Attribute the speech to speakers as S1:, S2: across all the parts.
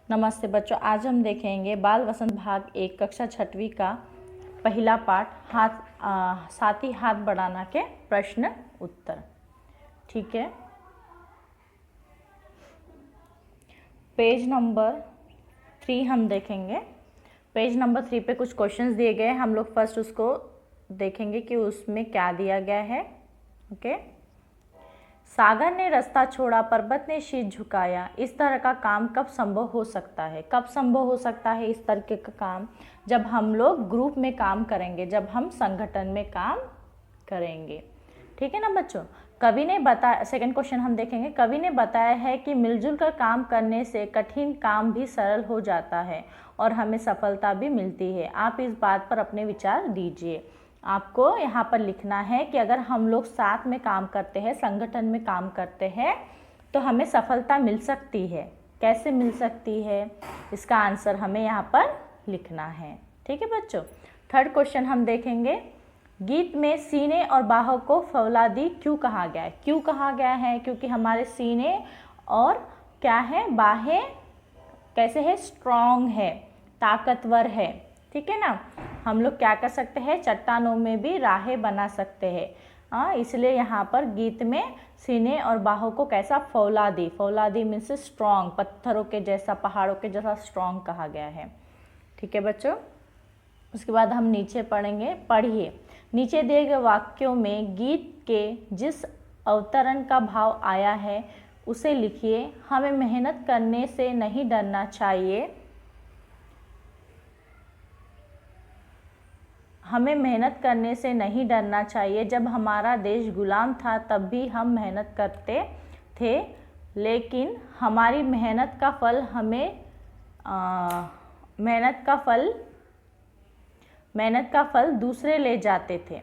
S1: नमस्ते बच्चों, आज हम देखेंगे बाल वसंत भाग 1 कक्षा 6वीं का पहला पाठ साथ ही हाथ बढ़ाना के प्रश्न उत्तर। ठीक है, पेज नंबर 3 हम देखेंगे। पेज नंबर 3 पे कुछ क्वेश्चंस दिए गए हैं। हम लोग फर्स्ट उसको देखेंगे कि उसमें क्या दिया गया है। ओके, सागर ने रास्ता छोड़ा, पर्वत ने शीश झुकाया, इस तरह का काम कब संभव हो सकता है? कब संभव हो सकता है इस तरह का काम? जब हम लोग ग्रुप में काम करेंगे, जब हम संगठन में काम करेंगे। ठीक है ना बच्चों। कवि ने बताया, सेकंड क्वेश्चन हम देखेंगे। कवि ने बताया है कि मिलजुल कर काम करने से कठिन काम भी सरल हो जाता है और हमें सफलता भी मिलती है। आप इस बात पर अपने विचार दीजिए। आपको यहाँ पर लिखना है कि अगर हम लोग साथ में काम करते हैं, संगठन में काम करते हैं, तो हमें सफलता मिल सकती है। कैसे मिल सकती है, इसका आंसर हमें यहाँ पर लिखना है। ठीक है बच्चों। थर्ड क्वेश्चन हम देखेंगे। गीत में सीने और बाहों को फौलादी क्यों कहा गया है? क्यों कहा गया है? क्योंकि हमारे सीने और क्या है, बाहें कैसे है, स्ट्रॉन्ग है, ताकतवर है। ठीक है ना। हम लोग क्या कर सकते हैं, चट्टानों में भी राहें बना सकते हैं। इसलिए यहाँ पर गीत में सीने और बाहों को कैसा, फौलादी, फौलादी मीन्स स्ट्रॉन्ग, पत्थरों के जैसा, पहाड़ों के जैसा स्ट्रॉन्ग कहा गया है। ठीक है बच्चों। उसके बाद हम नीचे पढ़ेंगे। पढ़िए, नीचे दिए गए वाक्यों में गीत के जिस अवतरण का भाव आया है उसे लिखिए। हमें मेहनत करने से नहीं डरना चाहिए, हमें मेहनत करने से नहीं डरना चाहिए। जब हमारा देश गुलाम था तब भी हम मेहनत करते थे, लेकिन हमारी मेहनत का फल हमें मेहनत का फल दूसरे ले जाते थे।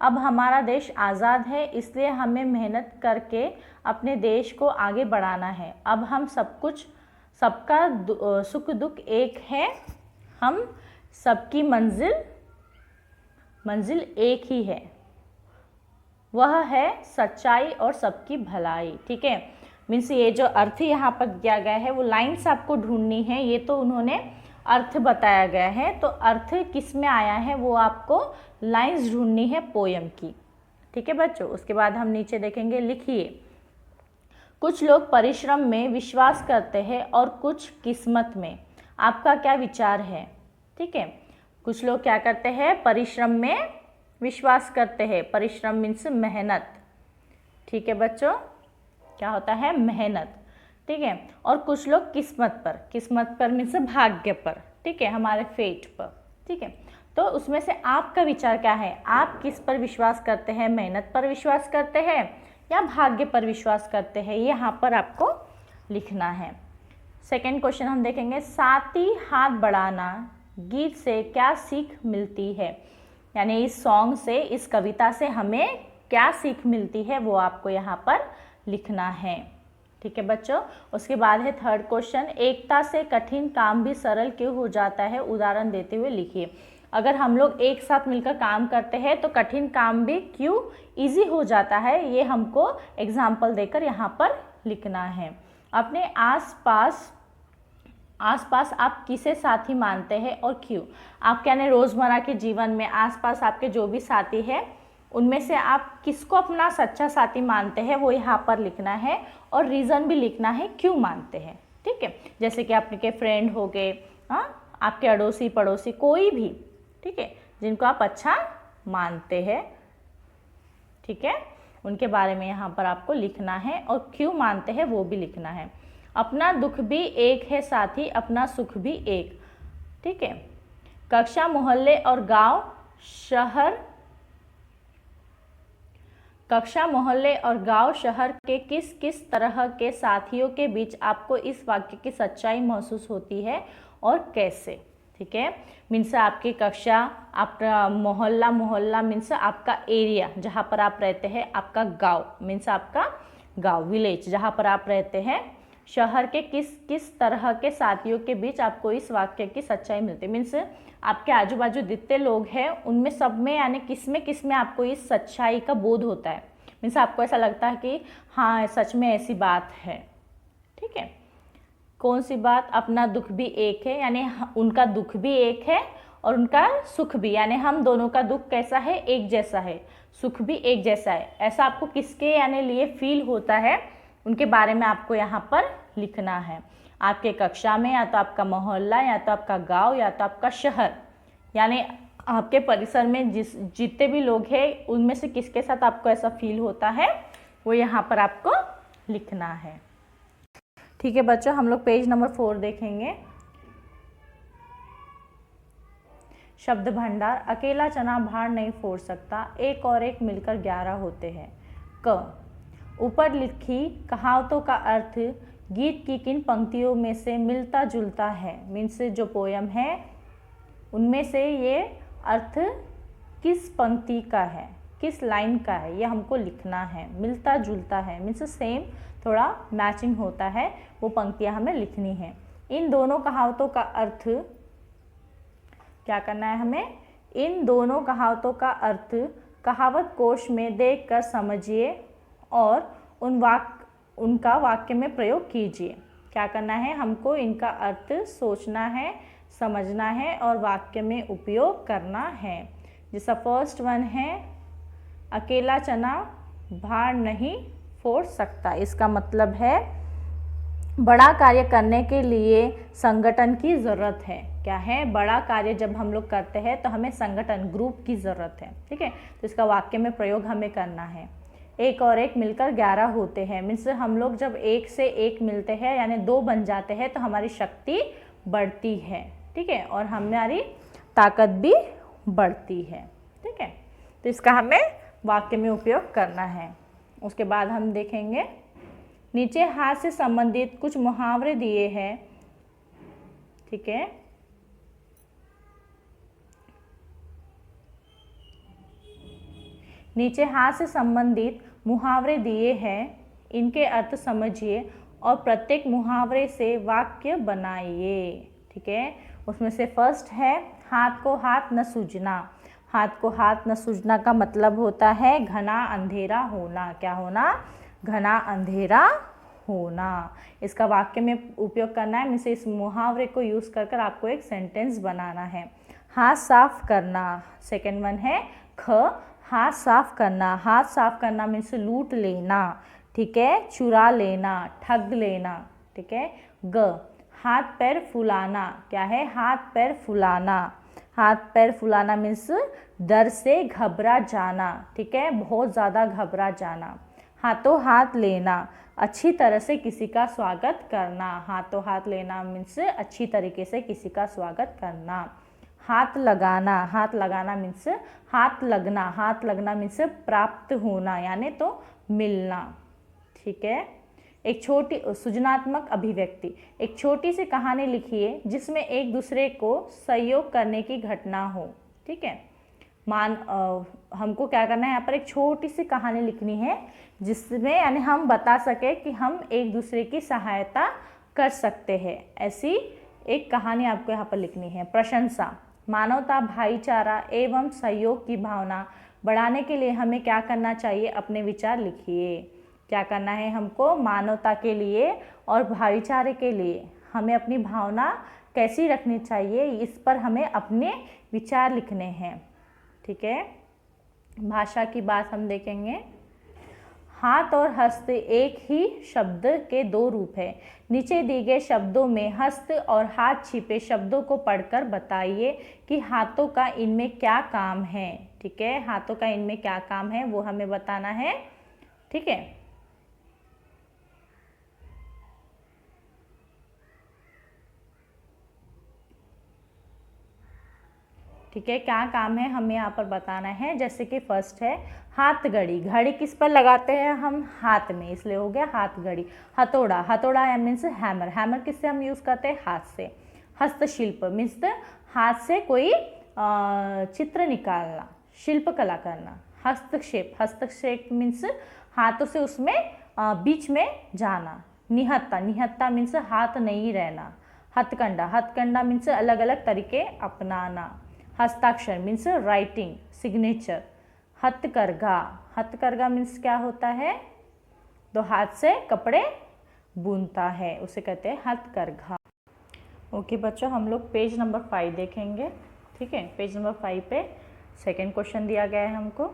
S1: अब हमारा देश आज़ाद है, इसलिए हमें मेहनत करके अपने देश को आगे बढ़ाना है। अब हम सबका सुख दुख एक है, हम सबकी मंजिल एक ही है, वह है सच्चाई और सबकी भलाई। ठीक है, मीन्स ये जो अर्थ यहाँ पर दिया गया है वो लाइन्स आपको ढूंढनी है। ये तो उन्होंने अर्थ बताया गया है, तो अर्थ किस में आया है वो आपको लाइन्स ढूंढनी है पोयम की। ठीक है बच्चों। उसके बाद हम नीचे देखेंगे। लिखिए, कुछ लोग परिश्रम में विश्वास करते हैं और कुछ किस्मत में। आपका क्या विचार है? ठीक है, कुछ लोग क्या करते हैं, परिश्रम में विश्वास करते हैं। परिश्रम मीन्स मेहनत। ठीक है बच्चों, क्या होता है, मेहनत। ठीक है, और कुछ लोग किस्मत पर मीन्स भाग्य पर। ठीक है, हमारे फेट पर। ठीक है, तो उसमें से आपका विचार क्या है? आप किस पर विश्वास करते हैं? मेहनत पर विश्वास करते हैं या भाग्य पर विश्वास करते हैं? ये यहाँ पर आपको लिखना है। सेकेंड क्वेश्चन हम देखेंगे। साथी हाथ बढ़ाना गीत से क्या सीख मिलती है? यानी इस सॉन्ग से, इस कविता से हमें क्या सीख मिलती है वो आपको यहाँ पर लिखना है। ठीक है बच्चों। उसके बाद है थर्ड क्वेश्चन। एकता से कठिन काम भी सरल क्यों हो जाता है? उदाहरण देते हुए लिखिए। अगर हम लोग एक साथ मिलकर काम करते हैं तो कठिन काम भी क्यों इजी हो जाता है, ये हमको एग्जाम्पल देकर यहाँ पर लिखना है। अपने आसपास आप किसे साथी मानते हैं और क्यों? आप यानी रोज़मर्रा के जीवन में आसपास आपके जो भी साथी हैं उनमें से आप किसको अपना सच्चा साथी मानते हैं वो यहाँ पर लिखना है, और रीज़न भी लिखना है क्यों मानते हैं। ठीक है, जैसे कि आपके फ्रेंड हो गए, आपके अड़ोसी पड़ोसी, कोई भी, ठीक है, जिनको आप अच्छा मानते हैं, ठीक है, उनके बारे में यहाँ पर आपको लिखना है, और क्यों मानते हैं वो भी लिखना है। अपना दुख भी एक है साथी, अपना सुख भी एक। ठीक है, कक्षा मोहल्ले और गांव शहर के किस किस तरह के साथियों के बीच आपको इस वाक्य की सच्चाई महसूस होती है और कैसे? ठीक है, मीन्स आपकी कक्षा, आपका मोहल्ला मीन्स आपका एरिया जहाँ पर आप रहते हैं, आपका गांव मीन्स आपका गांव, विलेज जहाँ पर आप रहते हैं, शहर के किस किस तरह के साथियों के बीच आपको इस वाक्य की सच्चाई मिलती है। मीन्स आपके आजू बाजू जितने लोग हैं उनमें सब में, यानी किस में आपको इस सच्चाई का बोध होता है। मीन्स आपको ऐसा लगता है कि हाँ सच में ऐसी बात है। ठीक है, कौन सी बात? अपना दुख भी एक है, यानी उनका दुख भी एक है और उनका सुख भी, यानी हम दोनों का दुख कैसा है? एक जैसा है, सुख भी एक जैसा है। ऐसा आपको किसके यानी लिए फील होता है, उनके बारे में आपको यहाँ पर लिखना है। आपके कक्षा में या तो आपका मोहल्ला, या तो आपका गांव, या तो आपका शहर, यानी आपके परिसर में जितने भी लोग हैं उनमें से किसके साथ आपको ऐसा फील होता है, वो यहाँ पर आपको लिखना है। ठीक है बच्चों, हम लोग पेज नंबर 4 देखेंगे। शब्द भंडार। अकेला चना भार नहीं फोड़ सकता, एक और एक मिलकर 11 होते हैं। क, ऊपर लिखी कहावतों का अर्थ गीत की किन पंक्तियों में से मिलता जुलता है? मीन्स जो पोयम है उनमें से ये अर्थ किस पंक्ति का है, किस लाइन का है, ये हमको लिखना है। मिलता जुलता है मीन्स सेम, थोड़ा मैचिंग होता है, वो पंक्तियाँ हमें लिखनी है। इन दोनों कहावतों का अर्थ क्या करना है हमें? इन दोनों कहावतों का अर्थ कहावत कोश में देखकर समझिए और उनका वाक्य में प्रयोग कीजिए। क्या करना है हमको? इनका अर्थ सोचना है, समझना है और वाक्य में उपयोग करना है। जैसा फर्स्ट वन है, अकेला चना भार नहीं फोड़ सकता। इसका मतलब है बड़ा कार्य करने के लिए संगठन की ज़रूरत है। क्या है? बड़ा कार्य जब हम लोग करते हैं तो हमें संगठन, ग्रुप की ज़रूरत है। ठीक है, तो इसका वाक्य में प्रयोग हमें करना है। एक और एक मिलकर 11 होते हैं, मीन्स हम लोग जब एक से एक मिलते हैं यानी 2 बन जाते हैं तो हमारी शक्ति बढ़ती है। ठीक है, और हमारी ताकत भी बढ़ती है। ठीक है, तो इसका हमें वाक्य में उपयोग करना है। उसके बाद हम देखेंगे नीचे हाथ से संबंधित कुछ मुहावरे दिए हैं। ठीक है, नीचे हाथ से संबंधित मुहावरे दिए हैं, इनके अर्थ समझिए और प्रत्येक मुहावरे से वाक्य बनाइए। ठीक है, उसमें से फर्स्ट है हाथ को हाथ न सूझना। हाथ को हाथ न सूझना का मतलब होता है घना अंधेरा होना। क्या होना? घना अंधेरा होना। इसका वाक्य में उपयोग करना है, मीन्स इस मुहावरे को यूज़ कर आपको एक सेंटेंस बनाना है। हाथ साफ करना, सेकेंड वन है ख, हाथ साफ करना। हाथ साफ करना मीन्स लूट लेना। ठीक है, चुरा लेना, ठग लेना। ठीक है, ग, हाथ पैर फुलाना। क्या है? हाथ पैर फुलाना। हाथ पैर फुलाना मीन्स डर से घबरा जाना। ठीक है, बहुत ज़्यादा घबरा जाना। हाथों हाथ लेना, अच्छी तरह से किसी का स्वागत करना। हाथों हाथ लेना मीन्स अच्छी तरीके से किसी का स्वागत करना। हाथ लगाना, हाथ लगाना मीन्स हाथ लगना। हाथ लगना मीन्स प्राप्त होना यानी तो मिलना। ठीक है, एक छोटी सृजनात्मक अभिव्यक्ति। एक छोटी सी कहानी लिखिए जिसमें एक दूसरे को सहयोग करने की घटना हो। ठीक है, हमको क्या करना है यहाँ पर? एक छोटी सी कहानी लिखनी है जिसमें यानी हम बता सके कि हम एक दूसरे की सहायता कर सकते हैं। ऐसी एक कहानी आपको यहाँ पर लिखनी है। प्रशंसा, मानवता, भाईचारा एवं सहयोग की भावना बढ़ाने के लिए हमें क्या करना चाहिए? अपने विचार लिखिए। क्या करना है हमको? मानवता के लिए और भाईचारे के लिए हमें अपनी भावना कैसी रखनी चाहिए, इस पर हमें अपने विचार लिखने हैं। ठीक है, भाषा की बात हम देखेंगे। हाथ और हस्त एक ही शब्द के 2 रूप है। नीचे दिए गए शब्दों में हस्त और हाथ छिपे शब्दों को पढ़कर बताइए कि हाथों का इनमें क्या काम है। ठीक है, हाथों का इनमें क्या काम है वो हमें बताना है। ठीक है, ठीक है, क्या काम है हमें यहाँ पर बताना है। जैसे कि फर्स्ट है हाथ घड़ी। घड़ी किस पर लगाते हैं हम? हाथ में, इसलिए हो गया हाथ घड़ी। हथौड़ा, हथौड़ा मीन्स हैमर। हैमर किससे हम यूज़ करते हैं? हाथ से। हस्तशिल्प मीन्स हाथ से कोई चित्र निकालना, शिल्प कला करना। हस्तक्षेप, हस्तक्षेप मीन्स हाथों से उसमें बीच में जाना। निहत्ता, निहत्ता मीन्स हाथ नहीं रहना। हथकंडा, हथकंडा मीन्स अलग अलग तरीके अपनाना। हस्ताक्षर मीन्स राइटिंग, सिग्नेचर। हथकरघा, हथकरघा मीन्स क्या होता है? तो हाथ से कपड़े बुनता है, उसे कहते हैं हथकरघा। ओके बच्चों, हम लोग पेज नंबर 5 देखेंगे। ठीक है, पेज नंबर 5 पे सेकंड क्वेश्चन दिया गया है हमको।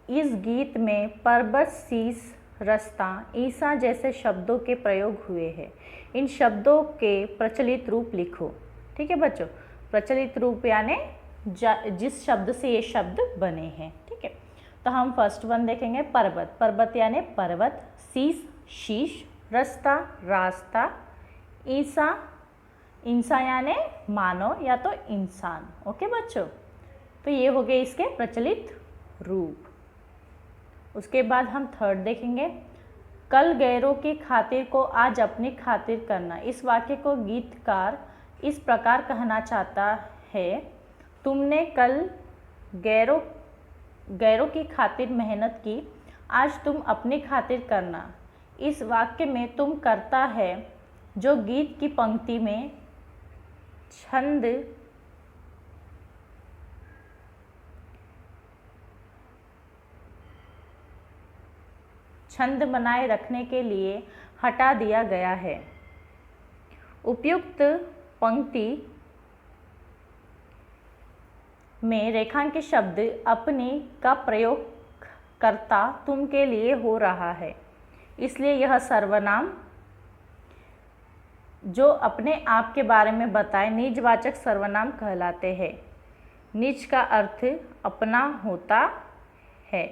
S1: इस गीत में पर्वत, शीश, रास्ता, ईसा जैसे शब्दों के प्रयोग हुए हैं। इन शब्दों के प्रचलित रूप लिखो। ठीक है बच्चों, प्रचलित रूप यानी जिस शब्द से ये शब्द बने हैं। ठीक है, तो हम फर्स्ट वन देखेंगे पर्वत। पर्वत यानी पर्वत, शीश शीश, रास्ता रास्ता, ईसा इंसान यानी मानव या तो इंसान। ओके बच्चों, तो ये हो गए इसके प्रचलित रूप। उसके बाद हम थर्ड देखेंगे, कल गैरों की खातिर को आज अपनी खातिर करना। इस वाक्य को गीतकार इस प्रकार कहना चाहता है, तुमने कल गैरों की खातिर मेहनत की, आज तुम अपनी खातिर करना। इस वाक्य में तुम करता है जो गीत की पंक्ति में छंद बनाए रखने के लिए हटा दिया गया है। उपयुक्त पंक्ति में रेखांकित शब्द अपनी का प्रयोग करता तुम के लिए हो रहा है, इसलिए यह सर्वनाम जो अपने आप के बारे में बताए निजवाचक सर्वनाम कहलाते हैं। निज का अर्थ अपना होता है।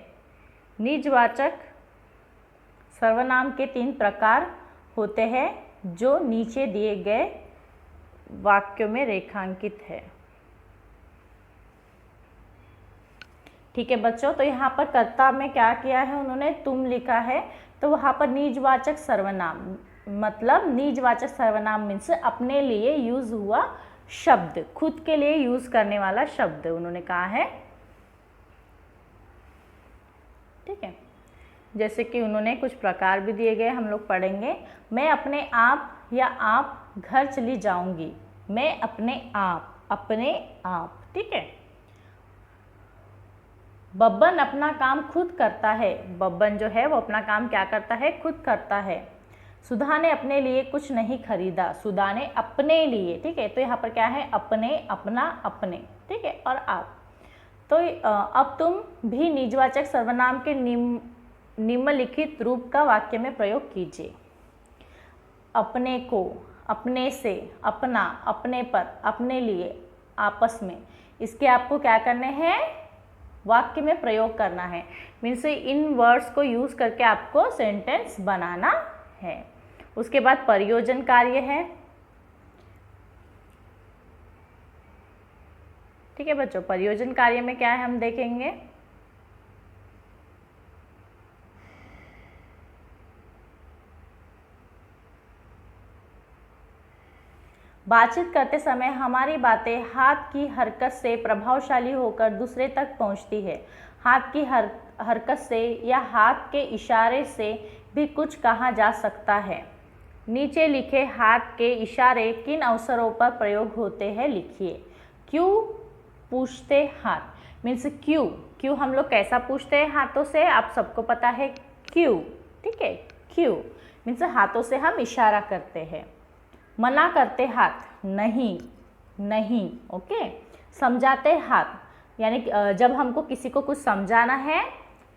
S1: निजवाचक सर्वनाम के 3 प्रकार होते हैं जो नीचे दिए गए वाक्यों में रेखांकित है। ठीक है बच्चों, तो यहाँ पर कर्ता में क्या किया है उन्होंने, तुम लिखा है, तो वहाँ पर निजवाचक सर्वनाम मतलब निजवाचक सर्वनाम मीन्स अपने लिए यूज हुआ शब्द, खुद के लिए यूज करने वाला शब्द उन्होंने कहा है। ठीक है, जैसे कि उन्होंने कुछ प्रकार भी दिए गए, हम लोग पढ़ेंगे। मैं अपने आप या आप घर चली जाऊंगी। मैं अपने आप। ठीक है, बब्बन अपना काम खुद करता है। बब्बन जो है वो अपना काम क्या करता है, खुद करता है। सुधा ने अपने लिए कुछ नहीं खरीदा। सुधा ने अपने लिए। ठीक है, तो यहाँ पर क्या है, अपने, अपना, अपने। ठीक है, और आप। तो अब तुम भी निजवाचक सर्वनाम के निम्नलिखित रूप का वाक्य में प्रयोग कीजिए। अपने को, अपने से, अपना, अपने पर, अपने लिए, आपस में। इसके आपको क्या करने हैं, वाक्य में प्रयोग करना है। मीन्स इन वर्ड्स को यूज करके आपको सेंटेंस बनाना है। उसके बाद प्रयोजन कार्य है। ठीक है बच्चों, प्रयोजन कार्य में क्या है हम देखेंगे। बातचीत करते समय हमारी बातें हाथ की हरकत से प्रभावशाली होकर दूसरे तक पहुंचती है। हाथ की हरकत से या हाथ के इशारे से भी कुछ कहा जा सकता है। नीचे लिखे हाथ के इशारे किन अवसरों पर प्रयोग होते हैं लिखिए। क्यों पूछते हाथ मीन्स क्यों हम लोग कैसा पूछते हैं हाथों से, आप सबको पता है क्यों। ठीक है, क्यों मीन्स हाथों से हम इशारा करते हैं। मना करते हाथ, नहीं। ओके, समझाते हाथ यानी जब हमको किसी को कुछ समझाना है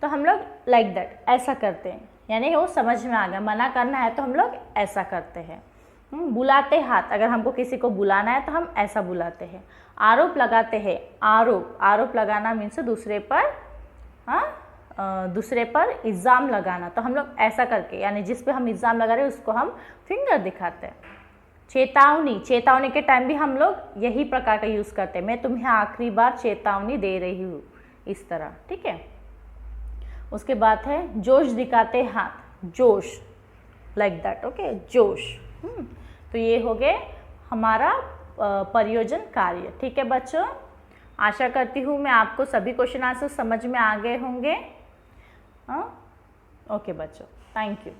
S1: तो हम लोग लाइक दैट ऐसा करते हैं, यानी वो समझ में आ गया। मना करना है तो हम लोग ऐसा करते हैं। बुलाते हाथ, अगर हमको किसी को बुलाना है तो हम ऐसा बुलाते हैं। आरोप लगाते हैं, आरोप लगाना मीन्स दूसरे पर इल्ज़ाम लगाना, तो हम लोग ऐसा करके, यानी जिस पे हम इल्ज़ाम लगा रहे हैं उसको हम फिंगर दिखाते हैं। चेतावनी के टाइम भी हम लोग यही प्रकार का यूज़ करते हैं। मैं तुम्हें आखिरी बार चेतावनी दे रही हूँ, इस तरह। ठीक है, उसके बाद है जोश दिखाते हाथ, जोश लाइक दैट। ओके, जोश। तो ये हो गए हमारा प्रयोजन कार्य। ठीक है बच्चों, आशा करती हूँ मैं आपको सभी क्वेश्चन आंसर समझ में आ गए होंगे। ओके बच्चों, थैंक यू।